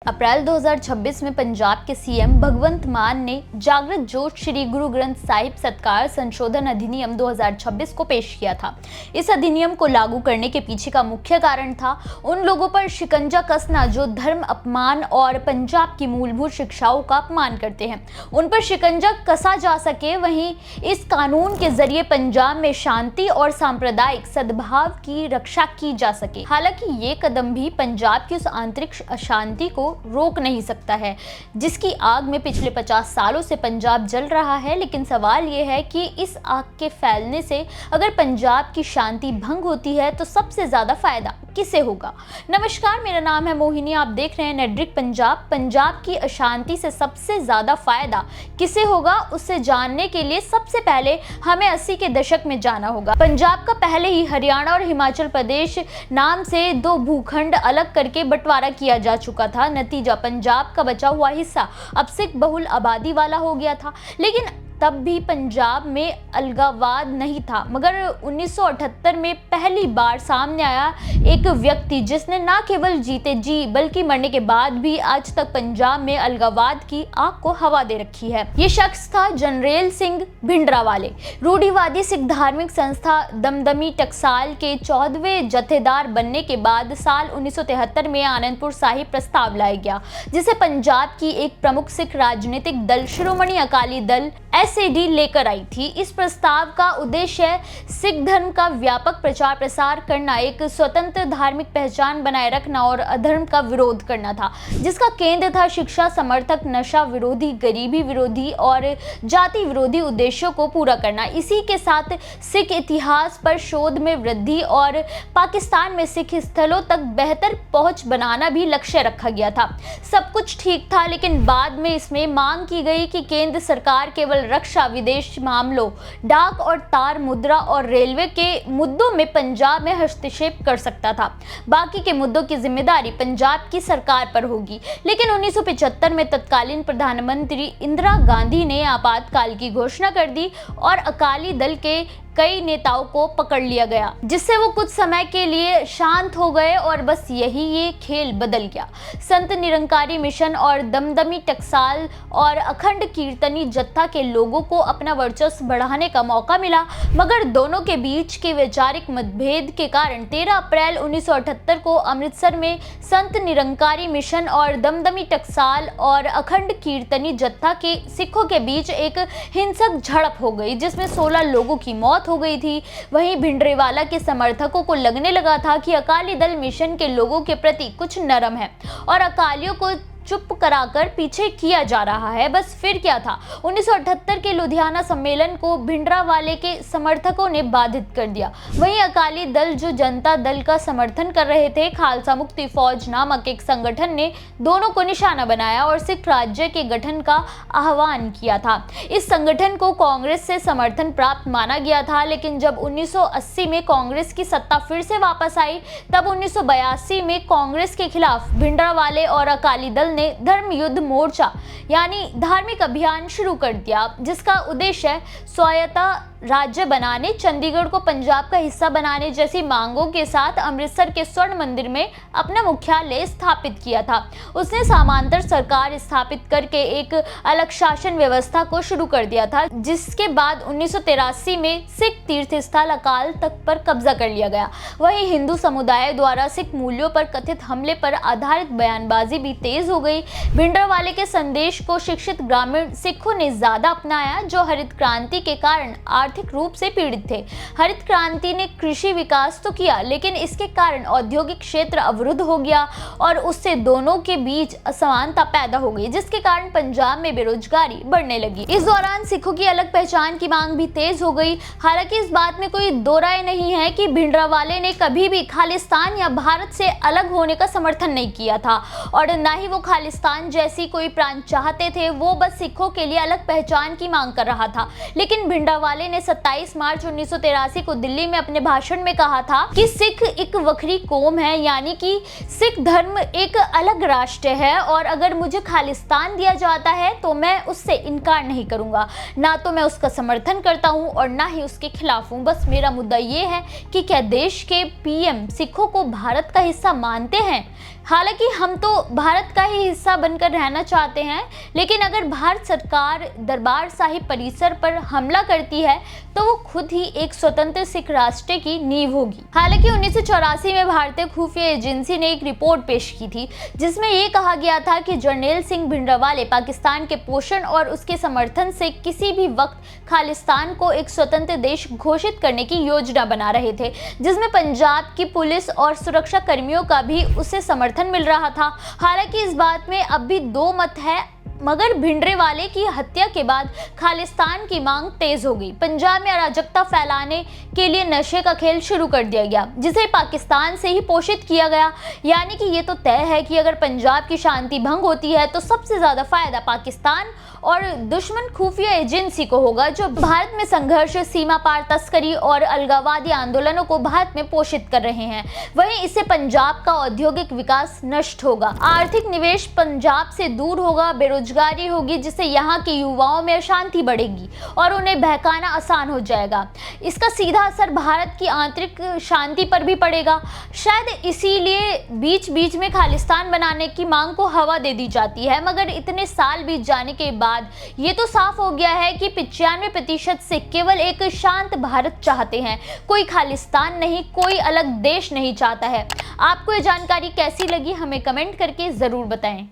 अप्रैल 2026 में पंजाब के सीएम भगवंत मान ने जागृत जोश श्री गुरु ग्रंथ साहिब सत्कार संशोधन अधिनियम 2026 को पेश किया था। इस अधिनियम को लागू करने के पीछे का मुख्य कारण था उन लोगों पर शिकंजा कसना जो धर्म अपमान और पंजाब की मूलभूत शिक्षाओं का अपमान करते हैं। उन पर शिकंजा कसा जा सके, वहीं इस कानून के जरिए पंजाब में शांति और सांप्रदायिक सद्भाव की रक्षा की जा सके। हालांकि ये कदम भी पंजाब की उस आंतरिक अशांति को रोक नहीं सकता है जिसकी आग में पिछले 50 सालों से पंजाब जल रहा है। लेकिन सवाल ये है कि इस आग के फैलने से अगर पंजाब की शांति भंग होती है तो सबसे ज्यादा फायदा किसे होगा। नमस्कार, मेरा नाम है मोहिनी, आप देख रहे हैं नेटड्रिक पंजाब। पंजाब की अशांति से सबसे ज्यादा फायदा किसे होगा उससे जानने के लिए सबसे पहले हमें 80 के दशक में जाना होगा। पंजाब का पहले ही हरियाणा और हिमाचल प्रदेश नाम से दो भूखंड अलग करके बंटवारा किया जा चुका था। नतीजा, पंजाब का बचा हुआ हिस्सा अब सिख बहुल आबादी वाला हो गया था। लेकिन तब भी पंजाब में अलगाववाद नहीं था, मगर 1978 में पहली बार सामने आया एक व्यक्ति जिसने न केवल जीते जी बल्कि मरने के बाद भी आज तक पंजाब में अलगाववाद की आग को हवा दे रखी है। ये शख्स था जनरैल सिंह भिंडरावाले। रूढ़िवादी सिख धार्मिक संस्था दमदमी टकसाल के 14वें जत्थेदार बनने के बाद साल 1973 में आनंदपुर साहिब प्रस्ताव लाया गया, जिसे पंजाब की एक प्रमुख सिख राजनीतिक दल शिरोमणि अकाली दल SAD लेकर आई थी। इस प्रस्ताव का उद्देश्य सिख धर्म का व्यापक प्रचार प्रसार करना, एक स्वतंत्र धार्मिक पहचान बनाए रखना और अधर्म का विरोध करना था, जिसका केंद्र था शिक्षा समर्थक, नशा विरोधी, गरीबी विरोधी और जाति विरोधी उद्देश्यों को पूरा करना। इसी के साथ सिख इतिहास पर शोध में वृद्धि और पाकिस्तान में सिख स्थलों तक बेहतर पहुंच बनाना भी लक्ष्य रखा गया था। सब कुछ ठीक था, लेकिन बाद में इसमें मांग की गई कि केंद्र सरकार केवल रक्षा, विदेश मामलों, डाक और तार मुद्रा और रेलवे के मुद्दों में पंजाब में हस्तक्षेप कर सकता था। बाकी के मुद्दों की जिम्मेदारी पंजाब की सरकार पर होगी। लेकिन 1975 में तत्कालीन प्रधानमंत्री इंदिरा गांधी ने आपातकाल की घोषणा कर दी और अकाली दल के कई नेताओं को पकड़ लिया गया, जिससे वो कुछ समय के लिए शांत हो गए और बस ये खेल बदल गया। संत निरंकारी मिशन और दमदमी टकसाल और अखंड कीर्तनी जत्था के लोगों को अपना वर्चस्व बढ़ाने का मौका मिला, मगर दोनों के बीच के वैचारिक मतभेद के कारण 13 अप्रैल 1978 को अमृतसर में संत निरंकारी मिशन और दमदमी टकसाल और अखंड कीर्तनी जत्था के सिखों के बीच एक हिंसक झड़प हो गई, जिसमें 16 लोगों की मौत हो गई थी। वहीं भिंडरावाला के समर्थकों को लगने लगा था कि अकाली दल मिशन के लोगों के प्रति कुछ नरम है और अकालियों को चुप कराकर पीछे किया जा रहा है। बस फिर क्या था, 1978 के लुधियाना सम्मेलन को भिंडरावाले के समर्थकों ने बाधित कर दिया। वहीं अकाली दल जो जनता दल का समर्थन कर रहे थे, खालसा मुक्ति फौज नामक एक संगठन ने दोनों को निशाना बनाया और सिख राज्य के गठन का आह्वान किया था। इस संगठन को कांग्रेस से समर्थन प्राप्त माना गया था, लेकिन जब 1980 में कांग्रेस की सत्ता फिर से वापस आई, तब 1982 में कांग्रेस के खिलाफ भिंडरावाले और अकाली दल ने धर्म युद्ध मोर्चा यानी धार्मिक अभियान शुरू कर दिया, जिसका उद्देश्य स्वायत्ता राज्य बनाने, चंडीगढ़ को पंजाब का हिस्सा बनाने जैसी मांगों के साथ अमृतसर के स्वर्ण मंदिर में अपना मुख्यालय स्थापित किया था। उसने समांतर सरकार स्थापित करके एक अलग शासन व्यवस्था को शुरू कर दिया था, जिसके बाद 1983 में सिख तीर्थ स्थल अकाल तख्त पर कब्जा कर लिया गया। वहीं हिंदू समुदाय द्वारा सिख मूल्यों पर कथित हमले पर आधारित बयानबाजी भी तेज हो गई। भिंडरावाले के संदेश को शिक्षित ग्रामीण सिखों ने ज्यादा अपनाया, जो हरित क्रांति के कारण आर्थिक रूप से पीड़ित थे। हरित क्रांति ने कृषि विकास तो किया, लेकिन इसके कारण औद्योगिक क्षेत्र अवरुद्ध हो गया और उससे दोनों के बीच असमानता पैदा हो गई, जिसके कारण पंजाब में बेरोजगारी बढ़ने लगी। इस दौरान सिखों की अलग पहचान की मांग भी तेज हो गई। हालांकि इस बात में कोई दो राय नहीं है कि भिंडरावाले ने कभी भी खालिस्तान या भारत से अलग होने का समर्थन नहीं किया था और न ही वो खालिस्तान जैसी कोई प्रांत चाहते थे। वो बस सिखों के लिए अलग पहचान की मांग कर रहा था। लेकिन भिंडरावाले ने 27 मार्च 1983 को दिल्ली में अपने भाषण में कहा था कि सिख एक वक्री कौम है, यानी कि सिख धर्म एक अलग राष्ट्र है और अगर मुझे खालिस्तान दिया जाता है तो मैं उससे इनकार नहीं करूंगा। ना तो मैं उसका समर्थन करता हूं और ना ही उसके खिलाफ हूं। बस मेरा मुद्दा ये है कि क्या देश के PM सिखों को भारत का हिस्सा मानते हैं? हालांकि हम तो भारत का ही हिस्सा बनकर रहना चाहते हैं, लेकिन अगर भारत सरकार दरबार साहिब परिसर पर हमला करती है तो वो खुद ही एक स्वतंत्र सिख राष्ट्र की नींव होगी। हालांकि 1984 में भारतीय खुफिया एजेंसी ने एक रिपोर्ट पेश की थी जिसमें ये कहा गया था कि जर्नैल सिंह भिंडरावाले पाकिस्तान के पोषण और उसके समर्थन से किसी भी वक्त खालिस्तान को एक स्वतंत्र देश घोषित करने की योजना बना रहे थे, जिसमें पंजाब की पुलिस और सुरक्षा कर्मियों का भी उससे समर्थन मिल रहा था। हालांकि इस बात में अब भी दो मत है, मगर भिंडरावाले की हत्या के बाद खालिस्तान की मांग तेज हो गई। पंजाब में अराजकता फैलाने के लिए नशे का खेल शुरू कर दिया गया, जिसे पाकिस्तान से ही पोषित किया गया। यानी कि ये तो तय है कि अगर पंजाब की शांति भंग होती है तो सबसे ज्यादा फायदा पाकिस्तान और दुश्मन खुफिया एजेंसी को होगा, जो भारत में संघर्ष, सीमा पार तस्करी और अलगाववादी आंदोलनों को भारत में पोषित कर रहे हैं। वहीं इससे पंजाब का औद्योगिक विकास नष्ट होगा, आर्थिक निवेश पंजाब से दूर होगा, बेरोजगारी होगी, जिससे यहाँ के युवाओं में अशांति बढ़ेगी और उन्हें बहकाना आसान हो जाएगा। इसका सीधा असर भारत की आंतरिक शांति पर भी पड़ेगा। शायद इसीलिए बीच बीच में खालिस्तान बनाने की मांग को हवा दे दी जाती है, मगर इतने साल बीत जाने के बाद ये तो साफ हो गया है कि 95% से केवल एक शांत भारत चाहते हैं, कोई खालिस्तान नहीं, कोई अलग देश नहीं चाहता है। आपको ये जानकारी कैसी लगी हमें कमेंट करके जरूर बताएं।